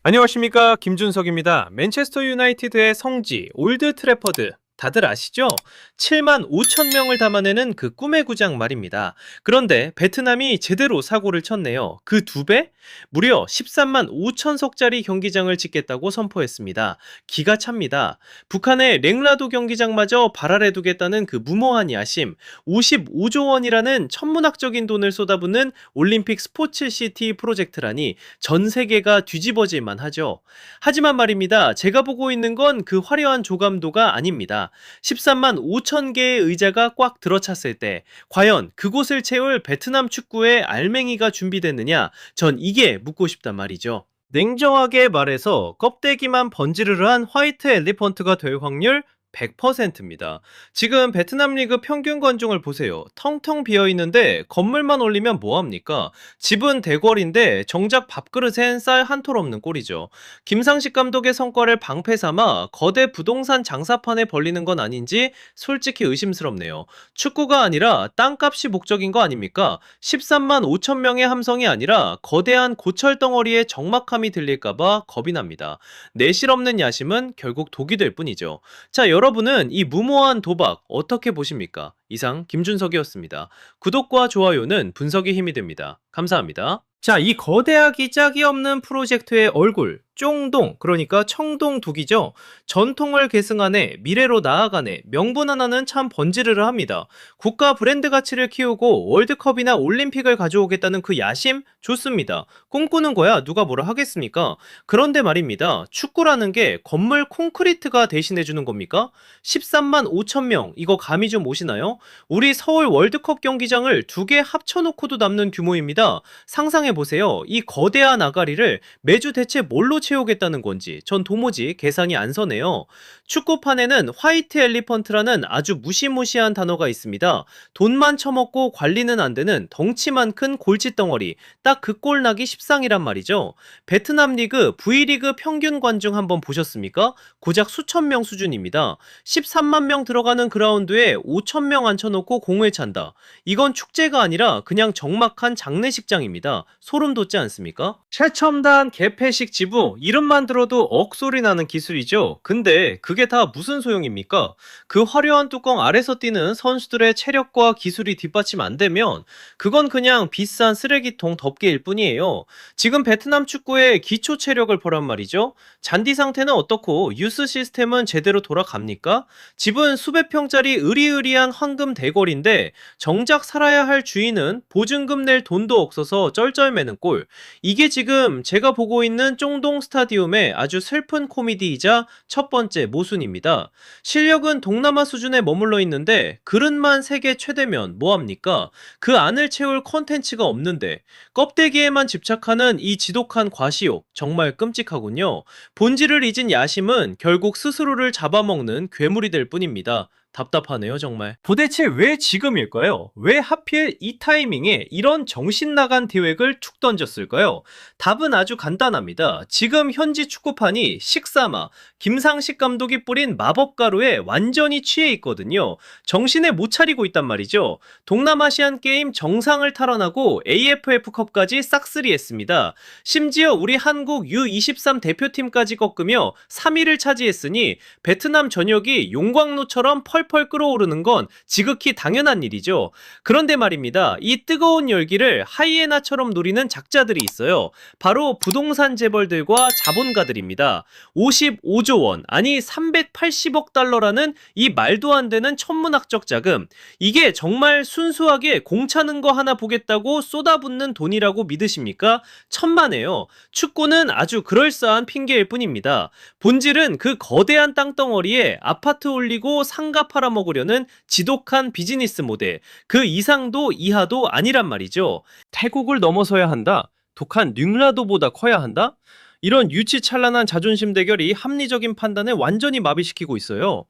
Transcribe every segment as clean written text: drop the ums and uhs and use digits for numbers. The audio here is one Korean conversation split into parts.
안녕하십니까, 김준석입니다. 맨체스터 유나이티드의 성지 올드 트래퍼드 다들 아시죠? 7만 5천 명을 담아내는 그 꿈의 구장 말입니다. 그런데 베트남이 제대로 사고를 쳤네요. 그 두 배? 무려 13만 5천석짜리 경기장을 짓겠다고 선포했습니다. 기가 찹니다. 북한의 랭라도 경기장마저 발아래 두겠다는 그 무모한 야심, 55조 원이라는 천문학적인 돈을 쏟아붓는 올림픽 스포츠시티 프로젝트라니 전 세계가 뒤집어질만 하죠. 하지만 말입니다. 제가 보고 있는 건 그 화려한 조감도가 아닙니다. 13만 5천 개의 의자가 꽉 들어찼을 때 과연 그곳을 채울 베트남 축구의 알맹이가 준비됐느냐? 전 이게 묻고 싶단 말이죠. 냉정하게 말해서 껍데기만 번지르르한 화이트 엘리펀트가 될 확률 100%입니다. 지금 베트남 리그 평균 관중을 보세요. 텅텅 비어 있는데 건물만 올리면 뭐합니까? 집은 대궐인데 정작 밥그릇엔 쌀 한 톨 없는 꼴이죠. 김상식 감독의 성과를 방패 삼아 거대 부동산 장사판에 벌리는 건 아닌지 솔직히 의심스럽네요. 축구가 아니라 땅값이 목적인 거 아닙니까? 13만 5천 명의 함성이 아니라 거대한 고철 덩어리의 적막함이 들릴까봐 겁이 납니다. 내실 없는 야심은 결국 독이 될 뿐이죠. 자, 여러분은 이 무모한 도박 어떻게 보십니까? 이상 김준석이었습니다. 구독과 좋아요는 분석의 힘이 됩니다. 감사합니다. 자, 이 거대하기 짝이 없는 프로젝트의 얼굴, 쫑동, 그러니까 청동둑이죠. 전통을 계승하네, 미래로 나아가네, 명분 하나는 참 번지르르 합니다. 국가 브랜드 가치를 키우고 월드컵이나 올림픽을 가져오겠다는 그 야심 좋습니다. 꿈꾸는 거야 누가 뭐라 하겠습니까? 그런데 말입니다. 축구라는 게 건물 콘크리트가 대신해주는 겁니까? 13만 5천 명, 이거 감이 좀 오시나요? 우리 서울 월드컵 경기장을 두 개 합쳐놓고도 남는 규모입니다. 상상해보세요. 이 거대한 아가리를 매주 대체 뭘로 채우겠다는 건지 전 도무지 계산이 안 서네요. 축구판에는 화이트 엘리펀트라는 아주 무시무시한 단어가 있습니다. 돈만 처먹고 관리는 안 되는 덩치만 큰 골칫덩어리, 딱 그 꼴 나기 십상이란 말이죠. 베트남 리그 V리그 평균 관중 한번 보셨습니까? 고작 수천 명 수준입니다. 13만 명 들어가는 그라운드에 5천 명 앉혀놓고 공을 찬다. 이건 축제가 아니라 그냥 적막한 장례식장입니다. 소름 돋지 않습니까? 최첨단 개폐식 지부, 이름만 들어도 억소리 나는 기술이죠. 근데 그게 다 무슨 소용입니까? 그 화려한 뚜껑 아래서 뛰는 선수들의 체력과 기술이 뒷받침 안 되면 그건 그냥 비싼 쓰레기통 덮개일 뿐이에요. 지금 베트남 축구의 기초 체력을 보란 말이죠. 잔디 상태는 어떻고 유스 시스템은 제대로 돌아갑니까? 집은 수백 평짜리 으리으리한 황금 대궐인데 정작 살아야 할 주인은 보증금 낼 돈도 없어서 쩔쩔매는 꼴. 이게 지금 제가 보고 있는 쫑동 스타디움의 아주 슬픈 코미디이자 첫 번째 모순입니다. 실력은 동남아 수준에 머물러 있는데 그릇만 세계 최대면 뭐합니까? 그 안을 채울 콘텐츠가 없는데 껍데기에만 집착하는 이 지독한 과시욕 정말 끔찍하군요. 본질을 잊은 야심은 결국 스스로를 잡아먹는 괴물이 될 뿐입니다. 답답하네요, 정말. 도대체 왜 지금일까요? 왜 하필 이 타이밍에 이런 정신 나간 계획을 툭 던졌을까요? 답은 아주 간단합니다. 지금 현지 축구판이 식사마, 김상식 감독이 뿌린 마법가루에 완전히 취해 있거든요. 정신을 못 차리고 있단 말이죠. 동남아시안 게임 정상을 탈환하고 AFF컵까지 싹쓸이했습니다. 심지어 우리 한국 U23 대표팀까지 꺾으며 3위를 차지했으니 베트남 전역이 용광로처럼 펄펄 끓어오르는 건 지극히 당연한 일이죠. 그런데 말입니다. 이 뜨거운 열기를 하이에나처럼 노리는 작자들이 있어요. 바로 부동산 재벌들과 자본가들입니다. 55조 원, 아니 380억 달러라는 이 말도 안 되는 천문학적 자금. 이게 정말 순수하게 공차는 거 하나 보겠다고 쏟아붓는 돈이라고 믿으십니까? 천만에요. 축구는 아주 그럴싸한 핑계일 뿐입니다. 본질은 그 거대한 땅덩어리에 아파트 올리고 상가 팔아먹으려는 지독한 비즈니스 모델. 그 이상도 이하도 아니란 말이죠. 태국을 넘어서야 한다. 독한 뉘라도보다 커야 한다? 이런 유치찬란한 자존심 대결이 합리적인 판단을 완전히 마비시키고 있어요.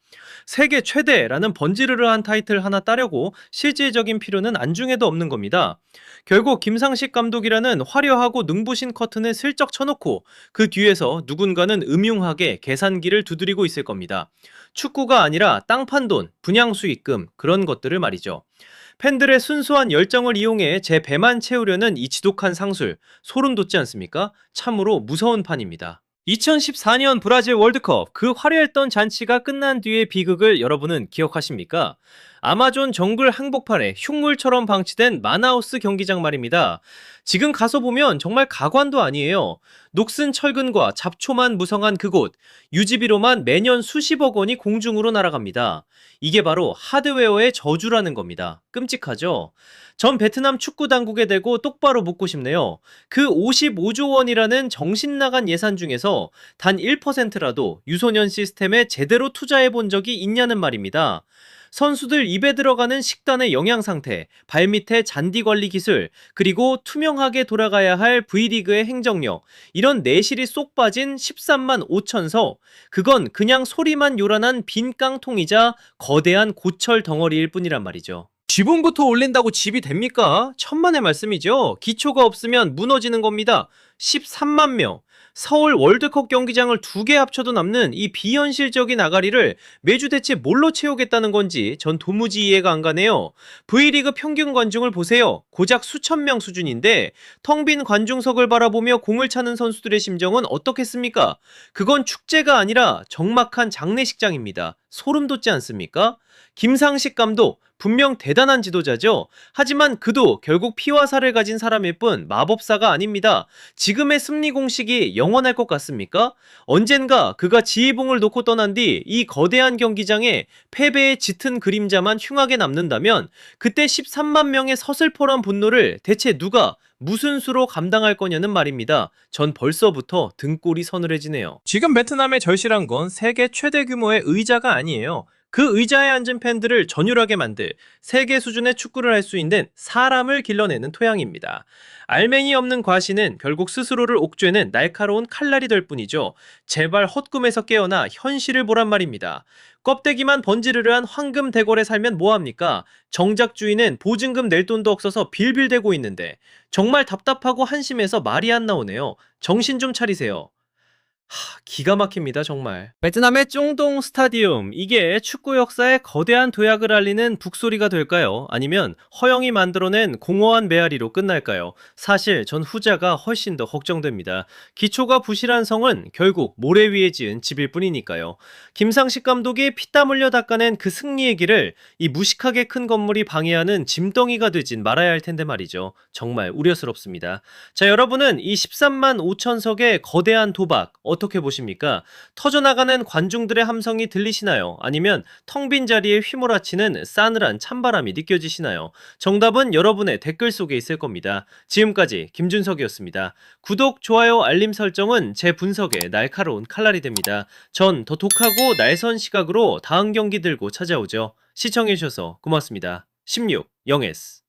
세계 최대라는 번지르르한 타이틀 하나 따려고 실질적인 필요는 안중에도 없는 겁니다. 결국 김상식 감독이라는 화려하고 눈부신 커튼을 슬쩍 쳐놓고 그 뒤에서 누군가는 음흉하게 계산기를 두드리고 있을 겁니다. 축구가 아니라 땅 판 돈, 분양 수익금, 그런 것들을 말이죠. 팬들의 순수한 열정을 이용해 제 배만 채우려는 이 지독한 상술, 소름 돋지 않습니까? 참으로 무서운 판입니다. 2014년 브라질 월드컵 그 화려했던 잔치가 끝난 뒤의 비극을 여러분은 기억하십니까? 아마존 정글 항복판에 흉물처럼 방치된 마나우스 경기장 말입니다. 지금 가서 보면 정말 가관도 아니에요. 녹슨 철근과 잡초만 무성한 그곳, 유지비로만 매년 수십억 원이 공중으로 날아갑니다. 이게 바로 하드웨어의 저주라는 겁니다. 끔찍하죠? 전 베트남 축구 당국에 대고 똑바로 묻고 싶네요. 그 55조 원이라는 정신 나간 예산 중에서 단 1%라도 유소년 시스템에 제대로 투자해 본 적이 있냐는 말입니다. 선수들 입에 들어가는 식단의 영양 상태, 발밑의 잔디 관리 기술, 그리고 투명하게 돌아가야 할 V리그의 행정력, 이런 내실이 쏙 빠진 13만 5천서, 그건 그냥 소리만 요란한 빈 깡통이자 거대한 고철 덩어리일 뿐이란 말이죠. 지붕부터 올린다고 집이 됩니까? 천만의 말씀이죠. 기초가 없으면 무너지는 겁니다. 13만 명. 서울 월드컵 경기장을 2개 합쳐도 남는 이 비현실적인 아가리를 매주 대체 뭘로 채우겠다는 건지 전 도무지 이해가 안 가네요. V리그 평균 관중을 보세요. 고작 수천 명 수준인데 텅 빈 관중석을 바라보며 공을 차는 선수들의 심정은 어떻겠습니까? 그건 축제가 아니라 적막한 장례식장입니다. 소름 돋지 않습니까? 김상식 감독, 분명 대단한 지도자죠. 하지만 그도 결국 피와 살을 가진 사람일 뿐 마법사가 아닙니다. 지금의 승리 공식이 영원할 것 같습니까? 언젠가 그가 지휘봉을 놓고 떠난 뒤 이 거대한 경기장에 패배의 짙은 그림자만 흉하게 남는다면 그때 13만 명의 서슬퍼런 분노를 대체 누가 무슨 수로 감당할 거냐는 말입니다. 전 벌써부터 등골이 서늘해지네요. 지금 베트남에 절실한 건 세계 최대 규모의 의자가 아니에요. 그 의자에 앉은 팬들을 전율하게 만들 세계 수준의 축구를 할 수 있는 사람을 길러내는 토양입니다. 알맹이 없는 과시는 결국 스스로를 옥죄는 날카로운 칼날이 될 뿐이죠. 제발 헛꿈에서 깨어나 현실을 보란 말입니다. 껍데기만 번지르르한 황금 대궐에 살면 뭐합니까? 정작주인은 보증금 낼 돈도 없어서 빌빌대고 있는데 정말 답답하고 한심해서 말이 안 나오네요. 정신 좀 차리세요. 기가 막힙니다, 정말. 베트남의 쫑동 스타디움, 이게 축구 역사의 거대한 도약을 알리는 북소리가 될까요? 아니면 허영이 만들어낸 공허한 메아리로 끝날까요? 사실 전 후자가 훨씬 더 걱정됩니다. 기초가 부실한 성은 결국 모래 위에 지은 집일 뿐이니까요. 김상식 감독이 피땀 흘려 닦아낸 그 승리의 길을 이 무식하게 큰 건물이 방해하는 짐덩이가 되진 말아야 할 텐데 말이죠. 정말 우려스럽습니다. 자, 여러분은 이 13만 5천석의 거대한 도박 어떻게 보십니까? 터져나가는 관중들의 함성이 들리시나요? 아니면 텅 빈 자리에 휘몰아치는 싸늘한 찬바람이 느껴지시나요? 정답은 여러분의 댓글 속에 있을 겁니다. 지금까지 김준석이었습니다. 구독, 좋아요, 알림 설정은 제 분석에 날카로운 칼날이 됩니다. 전 더 독하고 날선 시각으로 다음 경기 들고 찾아오죠. 시청해주셔서 고맙습니다. 16 영S